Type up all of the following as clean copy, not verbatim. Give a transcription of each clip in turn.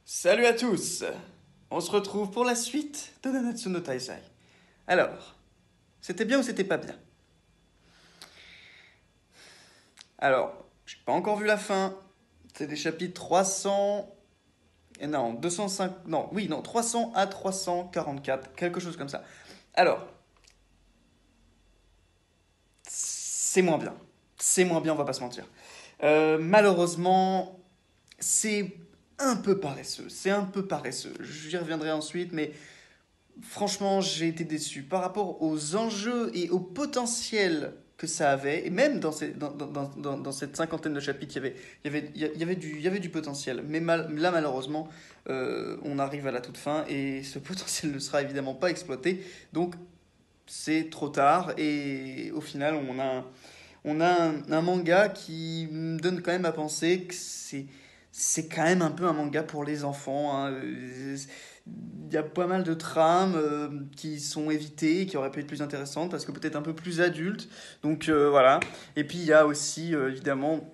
Salut à tous. On se retrouve pour la suite de Nanatsu no Taizai. Alors, c'était bien ou c'était pas bien? Alors, j'ai pas encore vu la fin. C'est des chapitres 300... Non, 205... Non, oui, non, 300 à 344, quelque chose comme ça. Alors, c'est moins bien. C'est moins bien, on va pas se mentir. Malheureusement, c'est un peu paresseux. C'est un peu paresseux. J'y reviendrai ensuite, mais franchement, j'ai été déçu par rapport aux enjeux et au potentiel que ça avait. Et même dans cette cinquantaine de chapitres, il y avait du potentiel. Mais là, malheureusement, on arrive à la toute fin et ce potentiel ne sera évidemment pas exploité. Donc, c'est trop tard. Et au final, on a un manga qui me donne quand même à penser que c'est quand même un peu un manga pour les enfants, hein. Il y a pas mal de trames qui sont évitées, qui auraient pu être plus intéressantes parce que peut-être un peu plus adultes. Donc voilà. Et puis il y a aussi évidemment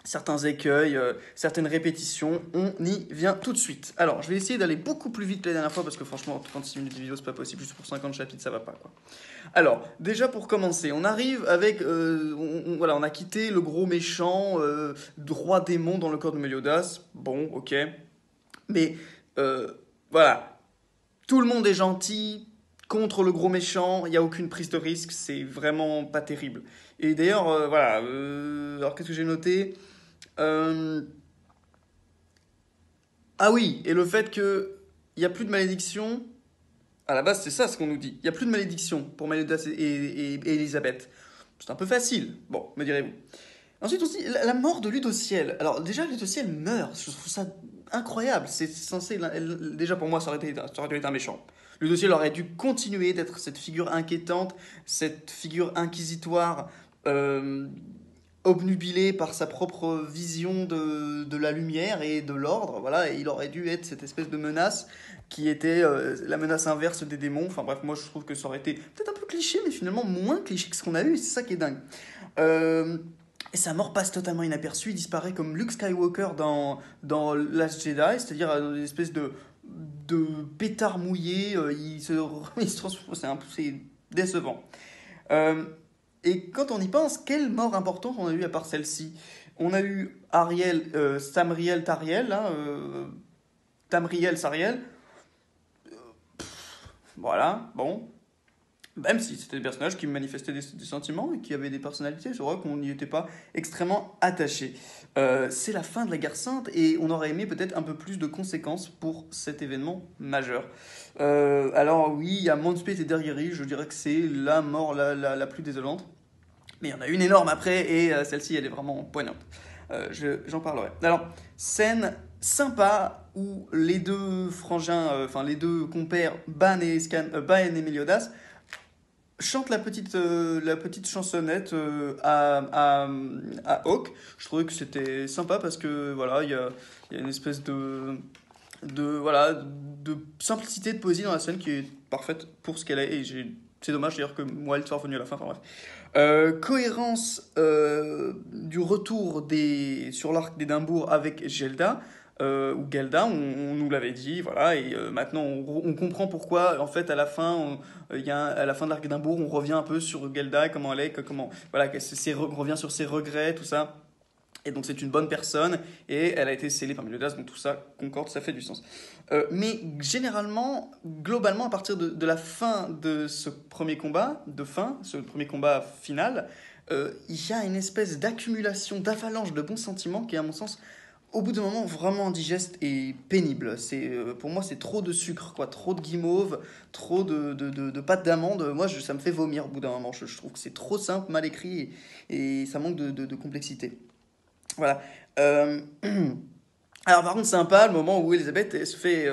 certains écueils, certaines répétitions. On y vient tout de suite. Alors je vais essayer d'aller beaucoup plus vite que la dernière fois parce que franchement 36 minutes de vidéo c'est pas possible. Juste pour 50 chapitres ça va pas quoi. Alors, déjà pour commencer, on arrive avec. Voilà, on a quitté le gros méchant, roi démon dans le corps de Meliodas. Bon, ok. Mais, euh, voilà. Tout le monde est gentil contre le gros méchant, il n'y a aucune prise de risque, c'est vraiment pas terrible. Et d'ailleurs, voilà. Alors, qu'est-ce que j'ai noté? Euh, Ah oui, et le fait que il n'y a plus de malédiction. À la base, c'est ça ce qu'on nous dit. Il n'y a plus de malédiction pour Meliodas et Elisabeth. C'est un peu facile, bon, me direz-vous. Ensuite aussi, la mort de Ludociel. Alors déjà, Ludociel meurt, je trouve ça incroyable. C'est censé... Déjà pour moi, ça aurait dû être un méchant. Ludociel aurait dû continuer d'être cette figure inquiétante, cette figure inquisitoire, euh, obnubilé par sa propre vision de la lumière et de l'ordre, voilà, et il aurait dû être cette espèce de menace qui était la menace inverse des démons. Enfin bref, moi je trouve que ça aurait été peut-être un peu cliché, mais finalement moins cliché que ce qu'on a eu, c'est ça qui est dingue. Euh, et sa mort passe totalement inaperçue, il disparaît comme Luke Skywalker dans Last Jedi, c'est-à-dire une espèce de pétard mouillé, il se transforme, c'est décevant. Euh, et quand on y pense, quelle mort importante on a eu à part celle-ci? On a eu Ariel, Samriel, Tariel, là, Tamriel, Sariel. Voilà, bon. Même si c'était des personnages qui manifestaient des sentiments et qui avaient des personnalités, c'est vrai qu'on n'y était pas extrêmement attaché. C'est la fin de la guerre sainte et on aurait aimé peut-être un peu plus de conséquences pour cet événement majeur. Alors oui, il y a Monspeet et Dergeri, je dirais que c'est la mort la plus désolante. Mais il y en a une énorme après, et celle-ci, elle est vraiment poignante. J'en parlerai. Alors, scène sympa où les deux frangins, enfin les deux compères, Ban et Meliodas, chantent la petite chansonnette à Hawk. Je trouvais que c'était sympa parce que voilà, il y a une espèce voilà, de simplicité de poésie dans la scène qui est parfaite pour ce qu'elle est. Et c'est dommage d'ailleurs que moi elle soit revenue à la fin. Enfin bref. Cohérence du retour sur l'arc d'Édimbourg avec Gelda, ou Gelda, on nous l'avait dit, voilà, et maintenant on comprend pourquoi, en fait, à la fin de l'arc d'Édimbourg, on revient un peu sur Gelda, comment elle est, voilà, on revient sur ses regrets, tout ça. Et donc c'est une bonne personne et elle a été scellée par Meliodas, donc tout ça concorde, ça fait du sens. Mais généralement, globalement, à partir de la fin de ce premier combat, ce premier combat final, il y a une espèce d'accumulation, d'avalanche de bons sentiments qui est à mon sens au bout d'un moment vraiment indigeste et pénible. Pour moi c'est trop de sucre, quoi, trop de guimauve, trop de pâte d'amande. Moi ça me fait vomir au bout d'un moment. Je trouve que c'est trop simple, mal écrit et ça manque de complexité. Voilà. Euh, Alors par contre, sympa le moment où Elisabeth elle se fait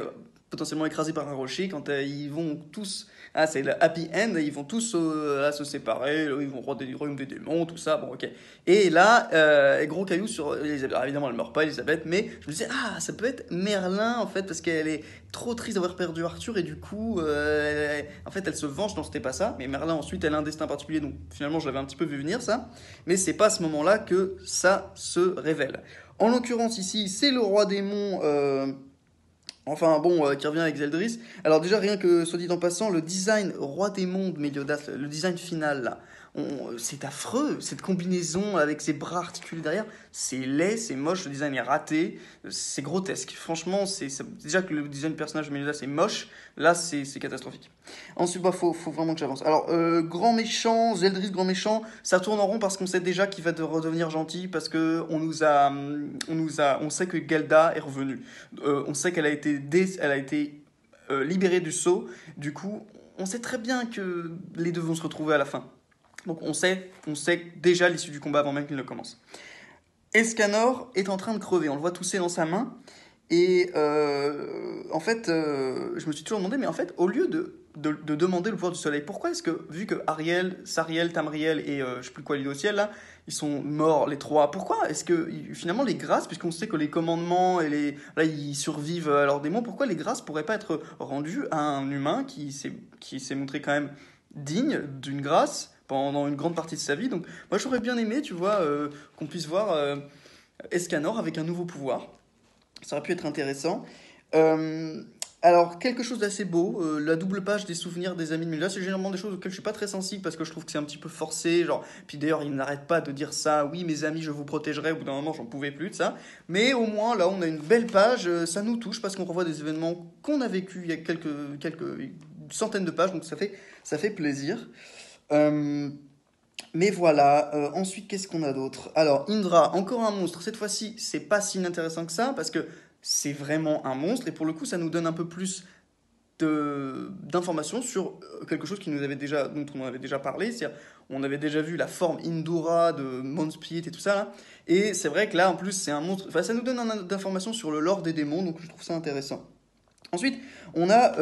potentiellement écraser par un rocher quand ils vont tous. Ah, c'est le happy end, ils vont tous se séparer, ils vont roi des royaumes des démons, tout ça, bon ok. Et là, gros caillou sur Elisabeth. Alors, évidemment, elle meurt pas, Elisabeth, mais je me disais, ah, ça peut être Merlin en fait, parce qu'elle est trop triste d'avoir perdu Arthur et du coup, en fait, elle se venge, non, c'était pas ça, mais Merlin ensuite, elle a un destin particulier, donc finalement, je l'avais un petit peu vu venir ça, mais c'est pas à ce moment-là que ça se révèle. En l'occurrence ici, c'est le roi démon Enfin bon, qui revient avec Zeldris. Alors déjà, rien que, soit dit en passant, le design roi des mondes Meliodas, le design final là, c'est affreux. Cette combinaison avec ses bras articulés derrière, c'est laid, c'est moche, le design est raté, c'est grotesque. Franchement, déjà que le design du personnage de Meliodas est moche, là c'est catastrophique. Ensuite, bah, faut vraiment que j'avance. Alors, grand méchant, Zeldris grand méchant, ça tourne en rond parce qu'on sait déjà qu'il va redevenir gentil, parce que on sait que Gelda est revenue. On sait qu'elle a été, elle a été libérée du sceau. Du coup, on sait très bien que les deux vont se retrouver à la fin. Donc on sait déjà l'issue du combat avant même qu'il ne commence. Escanor est en train de crever, on le voit tousser dans sa main. Et en fait, je me suis toujours demandé, mais en fait, au lieu de demander le pouvoir du soleil, pourquoi est-ce que, vu que Ariel, Sariel, Tamriel et je sais plus quoi, l'île au ciel, là, ils sont morts les trois, pourquoi est-ce que finalement les grâces, puisqu'on sait que les commandements et là, ils survivent à leurs démons, pourquoi les grâces pourraient pas être rendues à un humain qui s'est montré quand même digne d'une grâce pendant une grande partie de sa vie? Donc moi j'aurais bien aimé, tu vois, qu'on puisse voir Escanor avec un nouveau pouvoir. Ça aurait pu être intéressant. Euh, alors, quelque chose d'assez beau, la double page des souvenirs des amis de Meliodas, c'est généralement des choses auxquelles je suis pas très sensible parce que je trouve que c'est un petit peu forcé. Genre, puis d'ailleurs, il n'arrête pas de dire ça, oui, mes amis, je vous protégerai. Au bout d'un moment, j'en pouvais plus de ça. Mais au moins, là, on a une belle page, ça nous touche parce qu'on revoit des événements qu'on a vécu il y a quelques centaines de pages, donc ça fait plaisir. Euh, mais voilà, ensuite qu'est-ce qu'on a d'autre? Alors, Indra, encore un monstre. Cette fois-ci, c'est pas si inintéressant que ça, parce que c'est vraiment un monstre, et pour le coup, ça nous donne un peu plus d'informations sur quelque chose dont on avait déjà parlé. C'est-à-dire, on avait déjà vu la forme Indura de Mountspirit et tout ça, là. Et c'est vrai que là, en plus, c'est un monstre. Enfin, ça nous donne d'informations sur le lore des démons, donc je trouve ça intéressant. Ensuite, on a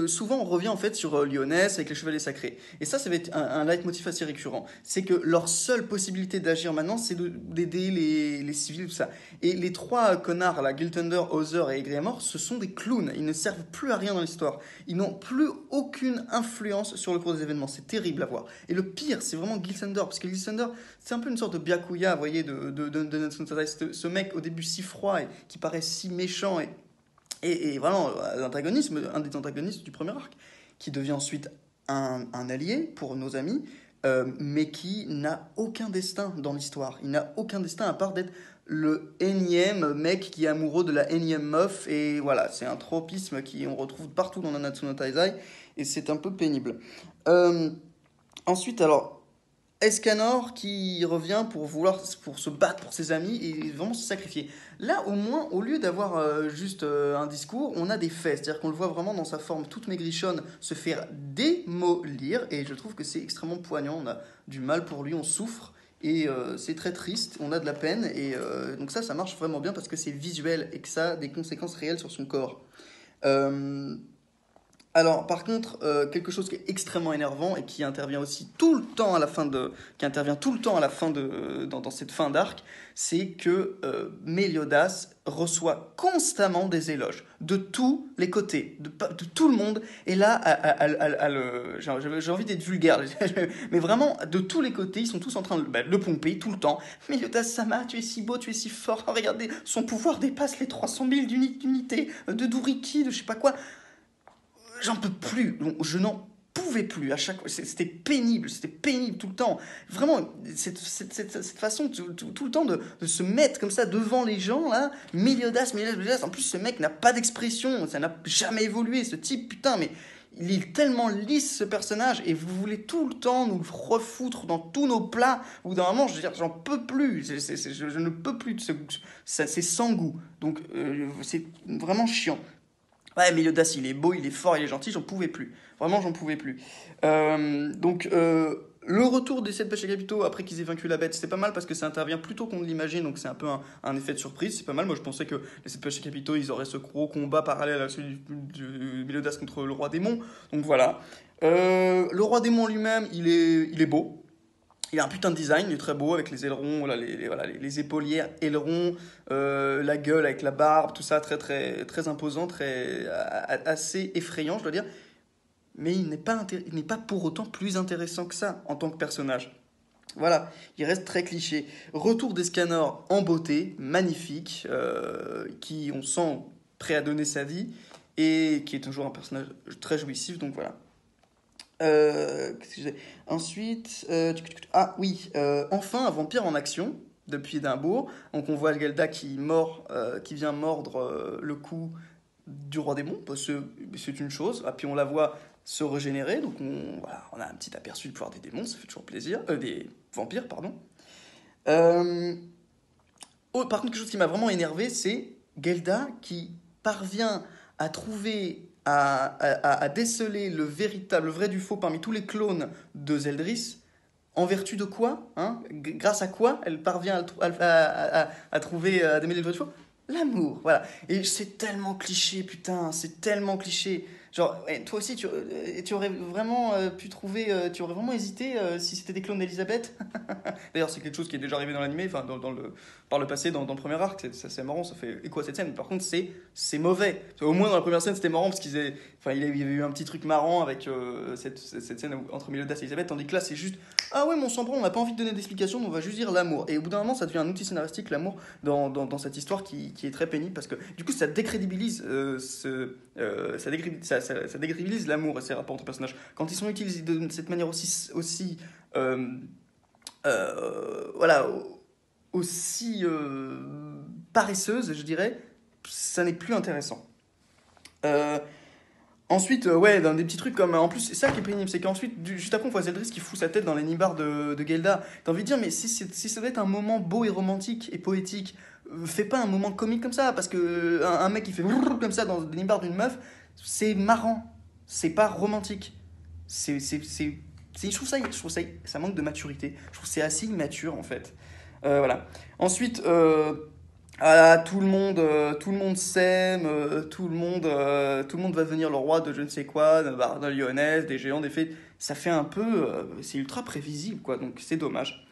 souvent on revient en fait sur Lyonès avec les chevaliers sacrés. Et ça va être un leitmotiv assez récurrent. C'est que leur seule possibilité d'agir maintenant, c'est d'aider les civils, tout ça. Et les trois connards, là, Gilthunder, Hauser et Egriamor, ce sont des clowns. Ils ne servent plus à rien dans l'histoire. Ils n'ont plus aucune influence sur le cours des événements. C'est terrible à voir. Et le pire, c'est vraiment Gilthunder, parce que Gilthunder, c'est un peu une sorte de Byakuya, vous voyez, de Natsuno Taizai. Ce mec au début si froid et qui paraît si méchant et vraiment, un des antagonistes du premier arc, qui devient ensuite un allié pour nos amis, mais qui n'a aucun destin dans l'histoire. Il n'a aucun destin à part d'être le énième mec qui est amoureux de la énième meuf. Et voilà, c'est un tropisme qu'on retrouve partout dans Nanatsu no Taizai, et c'est un peu pénible. Euh, Ensuite, alors, Escanor qui revient pour se battre pour ses amis et vraiment se sacrifier. Là, au moins, au lieu d'avoir juste un discours, on a des faits. C'est-à-dire qu'on le voit vraiment dans sa forme toute maigrichonne se faire démolir. Et je trouve que c'est extrêmement poignant. On a du mal pour lui, on souffre. Et c'est très triste, on a de la peine. Et donc ça marche vraiment bien parce que c'est visuel et que ça a des conséquences réelles sur son corps. Euh, alors, par contre, quelque chose qui est extrêmement énervant et qui intervient aussi tout le temps à la fin qui intervient tout le temps à la fin dans cette fin d'arc, c'est que Meliodas reçoit constamment des éloges de tous les côtés, de tout le monde. Et là, j'ai envie d'être vulgaire, mais vraiment, de tous les côtés, ils sont tous en train de le pomper tout le temps. Meliodas-sama, tu es si beau, tu es si fort. Regardez, son pouvoir dépasse les 300 000 d'unités, de Duriki, de je sais pas quoi. J'en peux plus. Je n'en pouvais plus à chaque fois. C'était pénible tout le temps. Vraiment, cette façon tout le temps de se mettre comme ça devant les gens, là, Meliodas. En plus, ce mec n'a pas d'expression, ça n'a jamais évolué, ce type, putain, mais il est tellement lisse ce personnage et vous voulez tout le temps nous le refoutre dans tous nos plats. Au bout d'un moment, je veux dire, j'en peux plus. Je ne peux plus de c'est sans goût. Donc, c'est vraiment chiant. Ouais, Meliodas, il est beau, il est fort, il est gentil, j'en pouvais plus. Vraiment, j'en pouvais plus. Le retour des 7 péchés capitaux après qu'ils aient vaincu la bête, c'est pas mal parce que ça intervient plus tôt qu'on ne l'imagine, donc c'est un peu un effet de surprise, c'est pas mal. Moi, je pensais que les 7 péchés capitaux, ils auraient ce gros combat parallèle à celui du Meliodas contre le roi démon. Donc voilà. Le roi démon lui-même, il est beau. Il a un putain de design, il est très beau avec les ailerons, voilà, les épaulières, ailerons, la gueule avec la barbe, tout ça très très très imposant, assez effrayant, je dois dire. Mais il n'est pas pour autant plus intéressant que ça en tant que personnage. Voilà, il reste très cliché. Retour des scanners en beauté, magnifique, qui on sent prêt à donner sa vie, et qui est toujours un personnage très jouissif, donc voilà. Qu'est-ce que je disais ensuite, ah oui, enfin un vampire en action depuis Édimbourg. Donc on voit Gelda qui vient mordre le cou du roi démon, parce que c'est une chose. Et puis on la voit se régénérer, donc voilà, on a un petit aperçu du pouvoir des démons, ça fait toujours plaisir. Des vampires, pardon. Euh, Par contre, quelque chose qui m'a vraiment énervé, c'est Gelda qui parvient à trouver, à déceler le vrai du faux parmi tous les clones de Zeldris. En vertu de quoi, hein? Grâce à quoi elle parvient à trouver, à démêler le vrai du faux? L'amour, voilà. Et c'est tellement cliché, putain, c'est tellement cliché. Genre, ouais, toi aussi, tu aurais vraiment pu trouver, tu aurais vraiment hésité si c'était des clones d'Elisabeth. D'ailleurs, c'est quelque chose qui est déjà arrivé dans l'animé, enfin, par le passé, dans le premier arc. C'est marrant, ça fait écho à cette scène. Par contre, c'est mauvais. Au moins, dans la première scène, c'était marrant parce enfin, il y avait eu un petit truc marrant avec cette scène entre Meliodas et Elisabeth, tandis que là, c'est juste ah ouais, mon sang on n'a pas envie de donner d'explication, on va juste dire l'amour. Et au bout d'un moment, ça devient un outil scénaristique, l'amour, dans cette histoire qui est très pénible parce que du coup, ça décrédibilise, ça décrédibilise l'amour et ses rapports entre personnages. Quand ils sont utilisés de cette manière aussi euh, voilà, aussi paresseuse, je dirais, ça n'est plus intéressant. Euh, Ensuite, ouais, dans des petits trucs comme. En plus, c'est ça qui est pénible, c'est qu'ensuite, juste après, on voit Zeldris qui fout sa tête dans les nibards de Gelda. T'as envie de dire, mais si ça doit être un moment beau et romantique et poétique, fais pas un moment comique comme ça, parce que un mec qui fait comme ça dans les nibards d'une meuf, c'est marrant, c'est pas romantique. Je trouve ça, ça manque de maturité. Je trouve que c'est assez immature, en fait. Voilà. Ensuite, ah, tout le monde s'aime, tout le monde va devenir le roi de je ne sais quoi, d'un lyonnaise, des géants, des fées. Ça fait un peu, c'est ultra prévisible, quoi. Donc c'est dommage.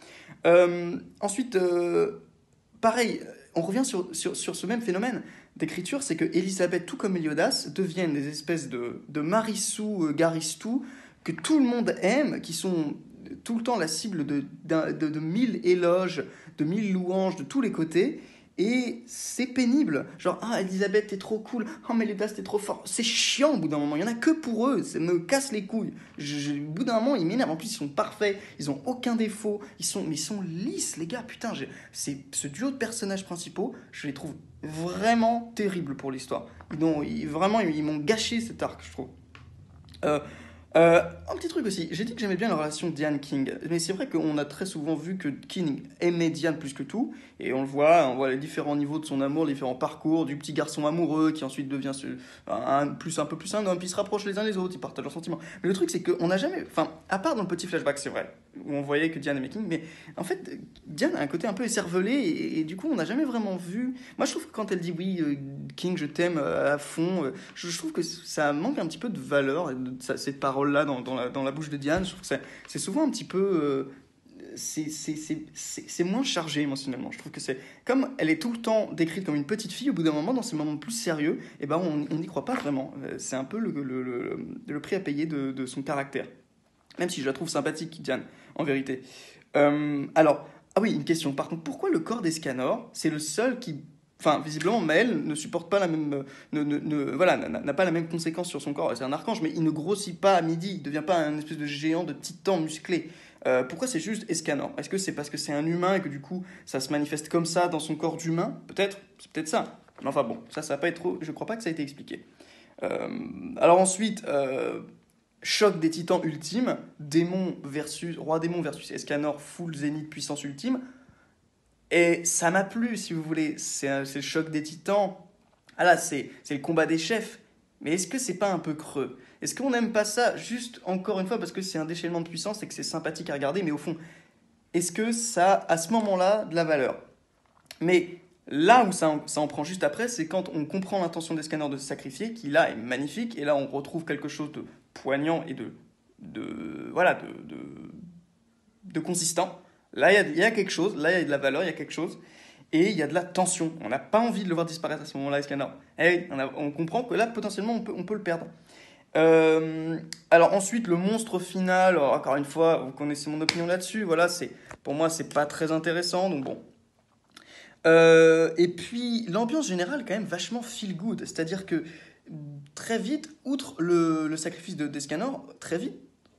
Ensuite, pareil, on revient sur ce même phénomène d'écriture, c'est que Elisabeth, tout comme Meliodas, deviennent des espèces de Marissou, Garistou, que tout le monde aime, qui sont tout le temps la cible de mille éloges, de mille louanges de tous les côtés. Et c'est pénible. Genre, ah, Elisabeth, t'es trop cool. Oh, Meliodas, t'es trop fort. C'est chiant au bout d'un moment. Il y en a que pour eux. Ça me casse les couilles. Au bout d'un moment, ils m'énervent. En plus, ils sont parfaits. Ils ont aucun défaut. Mais ils sont lisses, les gars. Putain, ce duo de personnages principaux, je les trouve vraiment terribles pour l'histoire. Vraiment, ils m'ont gâché cet arc, je trouve. Euh, un petit truc aussi, j'ai dit que j'aimais bien la relation Diane-King, mais c'est vrai qu'on a très souvent vu que King aimait Diane plus que tout, et on voit les différents niveaux de son amour, les différents parcours, du petit garçon amoureux qui ensuite devient un peu plus un homme, puis ils se rapprochent les uns les autres, ils partagent leurs sentiments. Mais le truc c'est qu'on n'a jamais, enfin, à part dans le petit flashback, c'est vrai, où on voyait que Diane aimait King, mais en fait, Diane a un côté un peu écervelé, et du coup on n'a jamais vraiment vu... Moi je trouve que quand elle dit oui, King je t'aime à fond, je trouve que ça manque un petit peu de valeur, cette parole-là dans la bouche de Diane. Je trouve que c'est souvent un petit peu... c'est moins chargé émotionnellement. Je trouve que c'est... Comme elle est tout le temps décrite comme une petite fille, au bout d'un moment, dans ces moments plus sérieux, eh ben, on n'y croit pas vraiment. C'est un peu le prix à payer de son caractère. Même si je la trouve sympathique, Diane, en vérité. Alors, ah oui, une question. Par contre, pourquoi le corps d'Escanor, c'est le seul qui... Enfin, visiblement, Maël ne supporte pas la même, voilà, n'a pas la même conséquence sur son corps. C'est un archange, mais il ne grossit pas à midi. Il ne devient pas un espèce de géant de titan musclé. Pourquoi c'est juste Escanor? Est-ce que c'est parce que c'est un humain et que du coup, ça se manifeste comme ça dans son corps d'humain? Peut-être, c'est peut-être ça. Mais enfin bon, ça va pas être trop. Je crois pas que ça a été expliqué. Alors ensuite, choc des titans ultimes, roi démon versus Escanor, full zénith puissance ultime. Et ça m'a plu, si vous voulez. C'est le choc des titans. Ah là, c'est le combat des chefs. Mais est-ce que c'est pas un peu creux? Est-ce qu'on n'aime pas ça juste encore une fois parce que c'est un déchaînement de puissance et que c'est sympathique à regarder? Mais au fond, est-ce que ça a à ce moment-là de la valeur? Mais là où ça en prend juste après, c'est quand on comprend l'intention des scanners de se sacrifier, qui là est magnifique. Et là, on retrouve quelque chose de poignant et voilà, de consistant. Là, il y a quelque chose, là, il y a de la valeur, il y a quelque chose, et il y a de la tension. On n'a pas envie de le voir disparaître à ce moment-là, Escanor. Eh oui, on comprend que là, potentiellement, on peut le perdre. Alors ensuite, le monstre final, alors, encore une fois, vous connaissez mon opinion là-dessus, voilà, pour moi, c'est pas très intéressant, donc bon. Et puis, l'ambiance générale, quand même, vachement feel good. C'est-à-dire que très vite, outre le sacrifice d'Escanor, très vite,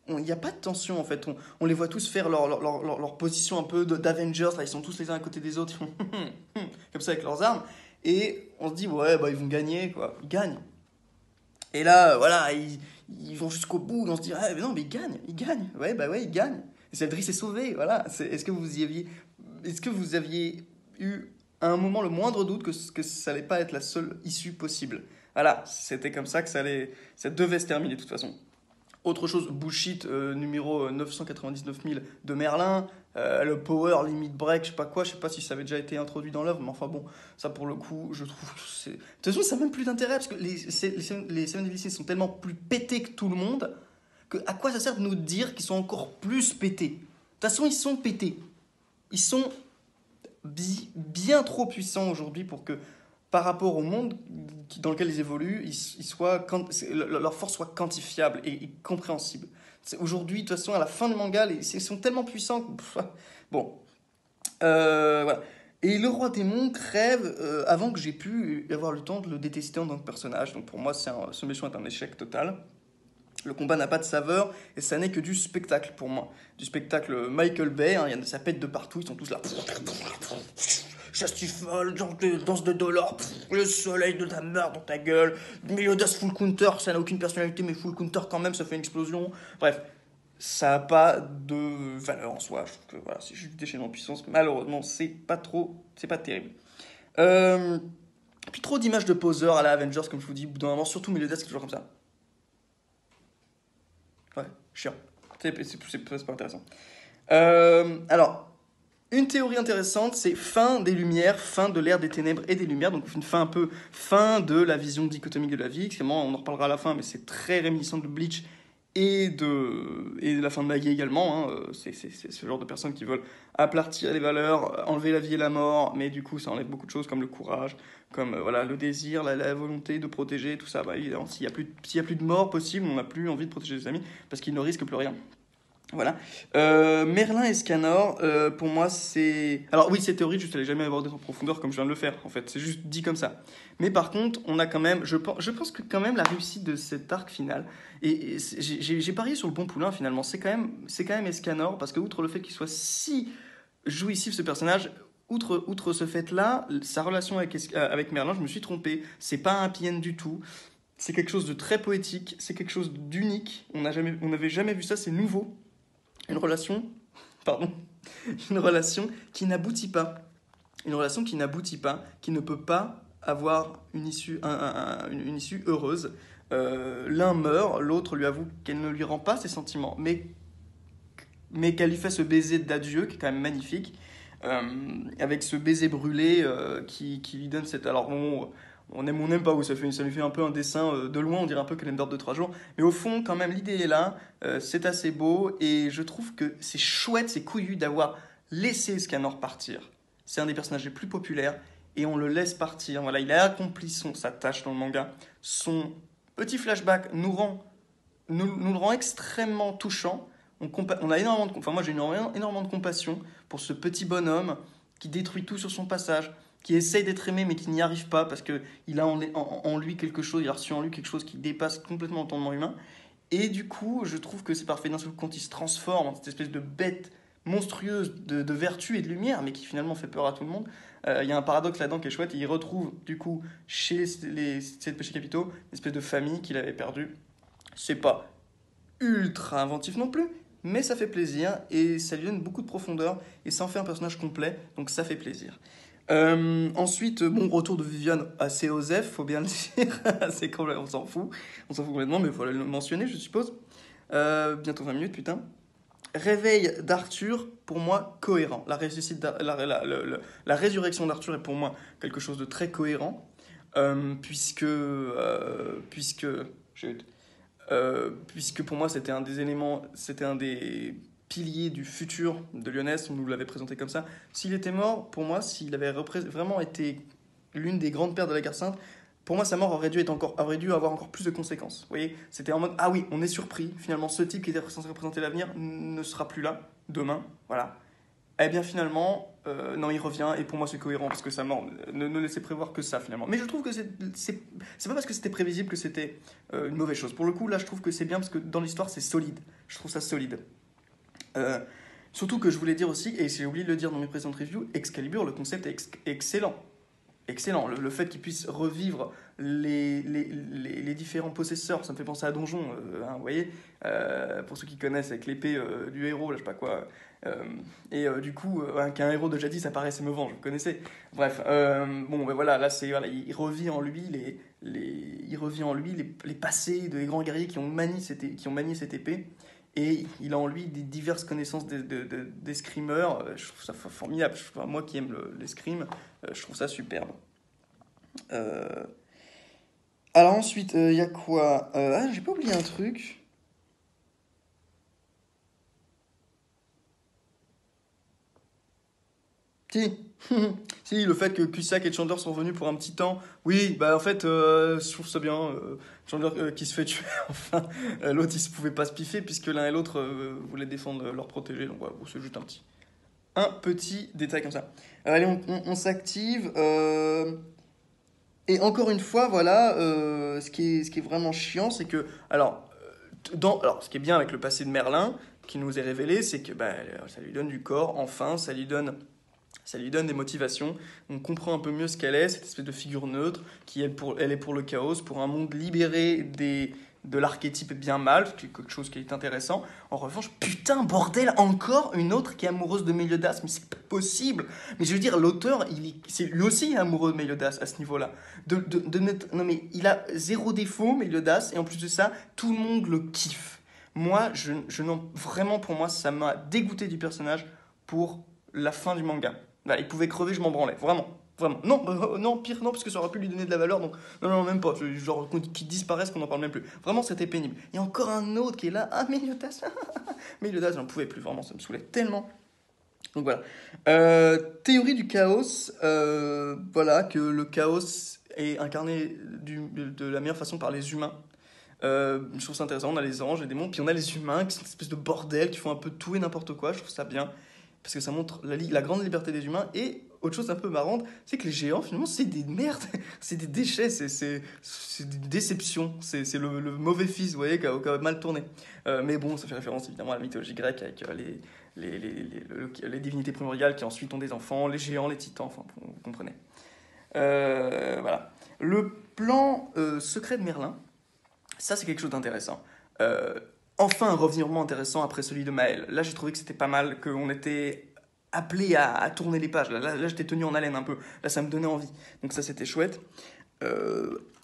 il n'y a pas de tension en fait. On les voit tous faire leur position un peu d'Avengers. Là, ils sont tous les uns à côté des autres, ils font comme ça avec leurs armes. Et on se dit, ouais, bah, ils vont gagner, quoi. Ils gagnent. Et là, voilà, ils vont jusqu'au bout. On se dit, ah, mais non, mais ils gagnent. Ouais, bah ouais, ils gagnent. Et Zeldris est sauvé, voilà. Est-ce que vous aviez eu à un moment le moindre doute que ça allait pas être la seule issue possible? Voilà, c'était comme ça que ça devait se terminer de toute façon. Autre chose, bullshit numéro 999 000 de Merlin, le power limit break, je sais pas quoi, je sais pas si ça avait déjà été introduit dans l'œuvre, mais enfin bon, ça pour le coup, je trouve que c'est. De toute façon, ça n'a même plus d'intérêt parce que les Seven Deadly Sins sont tellement plus pétés que tout le monde que à quoi ça sert de nous dire qu'ils sont encore plus pétés? De toute façon, ils sont pétés. Ils sont bien trop puissants aujourd'hui pour que, par rapport au monde dans lequel ils évoluent, leur force soit quantifiable et compréhensible. Aujourd'hui, de toute façon, à la fin du manga, ils sont tellement puissants que... Bon, voilà. Et le roi démon crève avant que j'ai pu avoir le temps de le détester en tant que personnage. Donc pour moi, ce méchant est un échec total. Le combat n'a pas de saveur et ça n'est que du spectacle pour moi. Du spectacle Michael Bay, hein, ça pète de partout, ils sont tous là. Justiful, danse de dollars, le soleil de ta mère dans ta gueule, Meliodas full counter, ça n'a aucune personnalité mais full counter quand même, ça fait une explosion. Bref, ça n'a pas de valeur en soi. Je trouve que voilà, c'est juste du déchaînement de puissance. Malheureusement, c'est pas terrible. Euh, Puis trop d'images de poseurs à la Avengers, comme je vous dis, au bout d'un moment, surtout Meliodas, c'est toujours comme ça. Ouais, chiant. C'est pas intéressant. Alors, une théorie intéressante, c'est fin des Lumières, fin de l'ère des Ténèbres et des Lumières, donc une fin un peu fin de la vision dichotomique de la vie. Extrêmement, on en reparlera à la fin, mais c'est très réminiscent de Bleach et de la fin de Maggie également. Hein. C'est ce genre de personnes qui veulent aplatir les valeurs, enlever la vie et la mort, mais du coup ça enlève beaucoup de choses comme le courage, comme voilà, le désir, la volonté de protéger, tout ça. Bah, évidemment, s'il y a plus de mort possible, on n'a plus envie de protéger ses amis parce qu'ils ne risquent plus rien. Voilà. Merlin et Scanor, pour moi, c'est... Alors oui, cette théorie, je ne l'ai jamais abordée en profondeur comme je viens de le faire, en fait. C'est juste dit comme ça. Mais par contre, on a quand même... Je pense que quand même la réussite de cet arc final... Et j'ai parié sur le bon poulain, finalement. C'est quand même Escanor, parce que outre le fait qu'il soit si jouissif, ce personnage... Outre ce fait-là, sa relation avec Merlin, je me suis trompé. C'est pas un happy end du tout. C'est quelque chose de très poétique. C'est quelque chose d'unique. On n'avait jamais vu ça, c'est nouveau. Une relation, pardon, une relation qui n'aboutit pas. Une relation qui n'aboutit pas, qui ne peut pas avoir une issue, une issue heureuse. L'un meurt, l'autre lui avoue qu'elle ne lui rend pas ses sentiments, mais qu'elle lui fait ce baiser d'adieu, qui est quand même magnifique, avec ce baiser brûlé qui lui donne cette... Alors on aime ou on n'aime pas, ça lui fait un peu un dessin de loin, on dirait un peu Calendar de 3 jours. Mais au fond, quand même, l'idée est là, c'est assez beau, et je trouve que c'est chouette, c'est couillu d'avoir laissé Scanor partir. C'est un des personnages les plus populaires, et on le laisse partir. Voilà, il a accompli sa tâche dans le manga. Son petit flashback nous le rend extrêmement touchant. On a moi j'ai énormément de compassion pour ce petit bonhomme qui détruit tout sur son passage, qui essaye d'être aimé mais qui n'y arrive pas parce qu'il a en lui quelque chose, il a reçu en lui quelque chose qui dépasse complètement l'entendement humain. Et du coup, je trouve que c'est parfait d'un seul coup quand il se transforme en cette espèce de bête monstrueuse de vertu et de lumière, mais qui finalement fait peur à tout le monde. Il y a un paradoxe là-dedans qui est chouette. Il retrouve du coup chez les 7 péchés capitaux une espèce de famille qu'il avait perdue. C'est pas ultra inventif non plus, mais ça fait plaisir et ça lui donne beaucoup de profondeur et ça en fait un personnage complet, donc ça fait plaisir. Ensuite, bon, retour de Viviane assez osef, faut bien le dire. On s'en fout complètement, mais il faut le mentionner, je suppose. Bientôt 20 minutes, putain. Réveil d'Arthur, pour moi, cohérent. La résurrection d'Arthur est pour moi quelque chose de très cohérent, puisque pour moi c'était un des éléments, c'était un des pilier du futur de Lyonès, on nous l'avait présenté comme ça. S'il était mort, pour moi, s'il avait vraiment été l'une des grandes pertes de la guerre sainte, pour moi, sa mort aurait dû avoir encore plus de conséquences. Vous voyez, c'était en mode, ah oui, on est surpris, finalement, ce type qui était censé représenter l'avenir ne sera plus là, demain, voilà. Eh bien, finalement, non, il revient, et pour moi c'est cohérent, parce que ça ne laissait prévoir que ça finalement. Mais je trouve que c'est pas parce que c'était prévisible que c'était une mauvaise chose. Pour le coup, là je trouve que c'est bien, parce que dans l'histoire c'est solide. Je trouve ça solide. Euh, Surtout que je voulais dire aussi, et j'ai oublié de le dire dans mes précédentes reviews, Excalibur, le concept est excellent. Excellent. Le fait qu'il puisse revivre les différents possesseurs, ça me fait penser à Donjon, vous voyez, pour ceux qui connaissent, avec l'épée du héros, là, je sais pas quoi. Du coup, qu'un héros de jadis apparaisse émouvant, je le connaissais. Bref, bon, ben voilà, là, voilà, il revit en lui il revit en lui les passés des grands guerriers qui ont manié cette épée. Et il a en lui des diverses connaissances d'escrimeurs. Je trouve ça formidable. Moi qui aime l'escrime, je trouve ça superbe. Euh, Alors ensuite, il y a quoi? J'ai pas oublié un truc. Si, si, le fait que Cusack et Chandler sont revenus pour un petit temps. Oui, bah en fait, je trouve ça bien. Chandler qui se fait tuer, enfin. L'autre, il se pouvait pas se piffer puisque l'un et l'autre voulaient défendre leur protégé. Donc voilà, bon, c'est juste un petit détail comme ça. Allez, on s'active. Et encore une fois, voilà, ce qui est vraiment chiant, c'est que, alors, ce qui est bien avec le passé de Merlin, qui nous est révélé, c'est que bah, ça lui donne du corps, enfin, ça lui donne des motivations. On comprend un peu mieux ce qu'elle est, cette espèce de figure neutre, qui elle est pour le chaos, pour un monde libéré de l'archétype bien-mal, quelque chose qui est intéressant. En revanche, putain, bordel, encore une autre qui est amoureuse de Méliodas, mais c'est pas possible. Mais je veux dire, l'auteur, c'est lui aussi amoureux de Méliodas à ce niveau-là. Non mais il a zéro défaut, Méliodas, et en plus de ça, tout le monde le kiffe. Moi, vraiment pour moi, ça m'a dégoûté du personnage pour la fin du manga. Là, il pouvait crever, je m'en branlais, vraiment. Vraiment. Non, non, pire, non, parce que ça aurait pu lui donner de la valeur, donc non, non, même pas. Genre, qu'il disparaisse, qu'on n'en parle même plus. Vraiment, c'était pénible. Il y a encore un autre qui est là. Ah, Méliodas. Méliodas, j'en pouvais plus, vraiment, ça me saoulait tellement. Donc voilà. Théorie du chaos. Voilà, que le chaos est incarné de la meilleure façon par les humains. Je trouve ça intéressant. On a les anges, les démons, puis on a les humains qui sont une espèce de bordel, qui font un peu tout et n'importe quoi. Je trouve ça bien. Parce que ça montre la grande liberté des humains. Et autre chose un peu marrante, c'est que les géants, finalement, c'est des merdes. C'est des déchets, c'est des déceptions. C'est le mauvais fils, vous voyez, qui a mal tourné. Mais bon, ça fait référence évidemment à la mythologie grecque avec les divinités primordiales qui ensuite ont des enfants, les géants, les titans, enfin, vous comprenez. Voilà. Le plan secret de Merlin, ça c'est quelque chose d'intéressant. Enfin un revirement intéressant après celui de Maël. Là j'ai trouvé que c'était pas mal, qu'on était appelé à tourner les pages. Là j'étais tenu en haleine un peu. Là ça me donnait envie. Donc ça c'était chouette.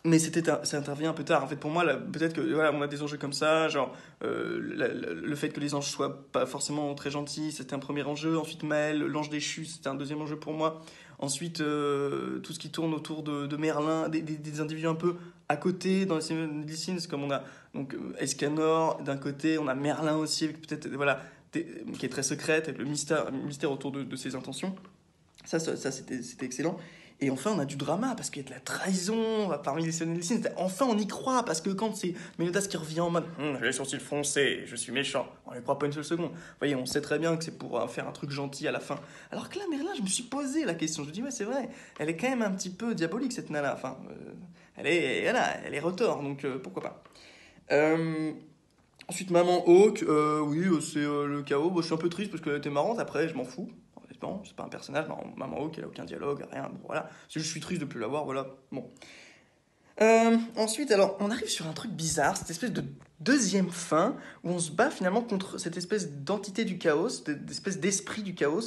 Mais ça intervient un peu tard. En fait, pour moi, peut-être que voilà, on a des enjeux comme ça, genre le fait que les anges soient pas forcément très gentils, c'était un premier enjeu. Ensuite, Maël, l'ange déchu, c'était un deuxième enjeu pour moi. Ensuite, tout ce qui tourne autour de Merlin, des individus un peu à côté dans les Sins, comme on a donc Escanor d'un côté, on a Merlin aussi, avec peut-être voilà, qui est très secrète, avec le mystère autour de ses intentions. Ça c'était excellent. Et enfin, on a du drama, parce qu'il y a de la trahison parmi les Sins. Enfin, on y croit, parce que quand c'est Méliodas qui revient en mode j'ai les sourcils foncés, je suis méchant, on ne croit pas une seule seconde. Vous voyez, on sait très bien que c'est pour faire un truc gentil à la fin. Alors que là, Merlin, je me suis posé la question. Je me dis, ouais, c'est vrai, elle est quand même un petit peu diabolique, cette nana. Enfin, elle est retors, donc pourquoi pas. Ensuite, Maman Hawk, oui, c'est le chaos. Bon, je suis un peu triste parce qu'elle était marrante, après, je m'en fous. Honnêtement, c'est pas un personnage. Maman Hawk, elle a aucun dialogue, rien. Bon, voilà. C'est juste, je suis triste de plus l'avoir, voilà. Bon. Ensuite, alors, on arrive sur un truc bizarre, cette espèce de deuxième fin, où on se bat finalement contre cette espèce d'entité du chaos, d'espèce d'esprit du chaos,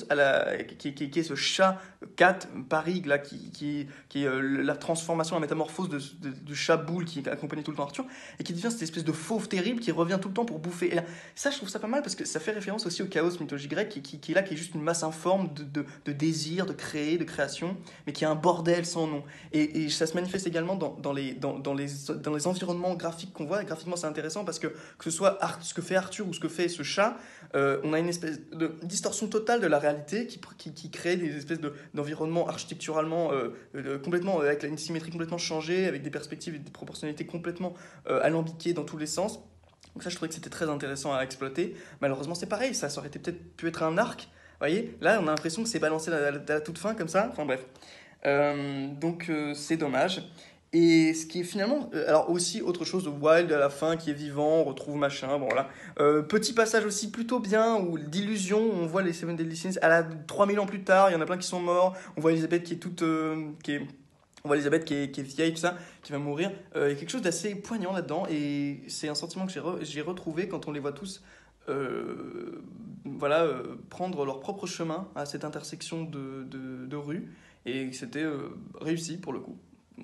qui est ce chat Cat, Paris, là, qui est la transformation, la métamorphose du chat boule qui accompagnait tout le temps Arthur, et qui devient cette espèce de fauve terrible qui revient tout le temps pour bouffer. Et là, ça, je trouve ça pas mal parce que ça fait référence aussi au chaos mythologie grecque, qui est là, qui est juste une masse informe de désir, de créer, de création, mais qui est un bordel sans nom. Et ça se manifeste également dans les environnements graphiques qu'on voit. Et graphiquement, c'est intéressant parce que ce soit ce que fait Arthur ou ce que fait ce chat, on a une espèce de distorsion totale de la réalité qui crée des espèces d'environnements architecturalement complètement, avec une symétrie complètement changée, avec des perspectives et des proportionnalités complètement alambiquées dans tous les sens. Donc ça, je trouvais que c'était très intéressant à exploiter. Malheureusement, c'est pareil, ça aurait peut-être pu être un arc voyez, là, on a l'impression que c'est balancé à la toute fin, comme ça. Enfin, bref. Donc, c'est dommage. Et ce qui est finalement, alors aussi autre chose de Wild à la fin qui est vivant, on retrouve machin, bon voilà. Petit passage aussi plutôt bien, où d'illusion, on voit les Seven Deadly Sins à la 3000 ans plus tard, il y en a plein qui sont morts, on voit Elisabeth qui est toute, on voit Elisabeth qui est vieille, tout ça, qui va mourir. Il y a quelque chose d'assez poignant là-dedans, et c'est un sentiment que j'ai retrouvé quand on les voit tous, voilà, prendre leur propre chemin à cette intersection de rues, et c'était réussi pour le coup.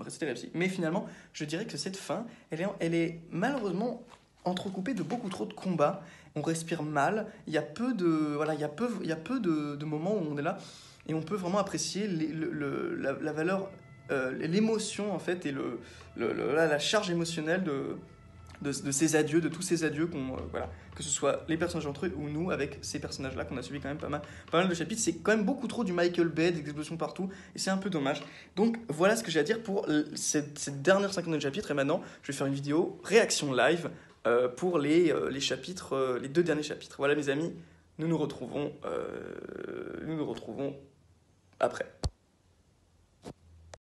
C'était réussi. Mais finalement, je dirais que cette fin, elle est malheureusement entrecoupée de beaucoup trop de combats. On respire mal. Il y a peu de, voilà, il y a peu de moments où on est là et on peut vraiment apprécier la valeur, l'émotion en fait et la charge émotionnelle de ces adieux, de tous ces adieux voilà, que ce soit les personnages entre eux ou nous avec ces personnages-là qu'on a suivi quand même pas mal de chapitres. C'est quand même beaucoup trop du Michael Bay, des explosions partout, et c'est un peu dommage. Donc voilà ce que j'ai à dire pour cette dernière cinquantaine de chapitres, et maintenant je vais faire une vidéo réaction live pour les chapitres, les 2 derniers chapitres. Voilà mes amis, nous nous retrouvons après.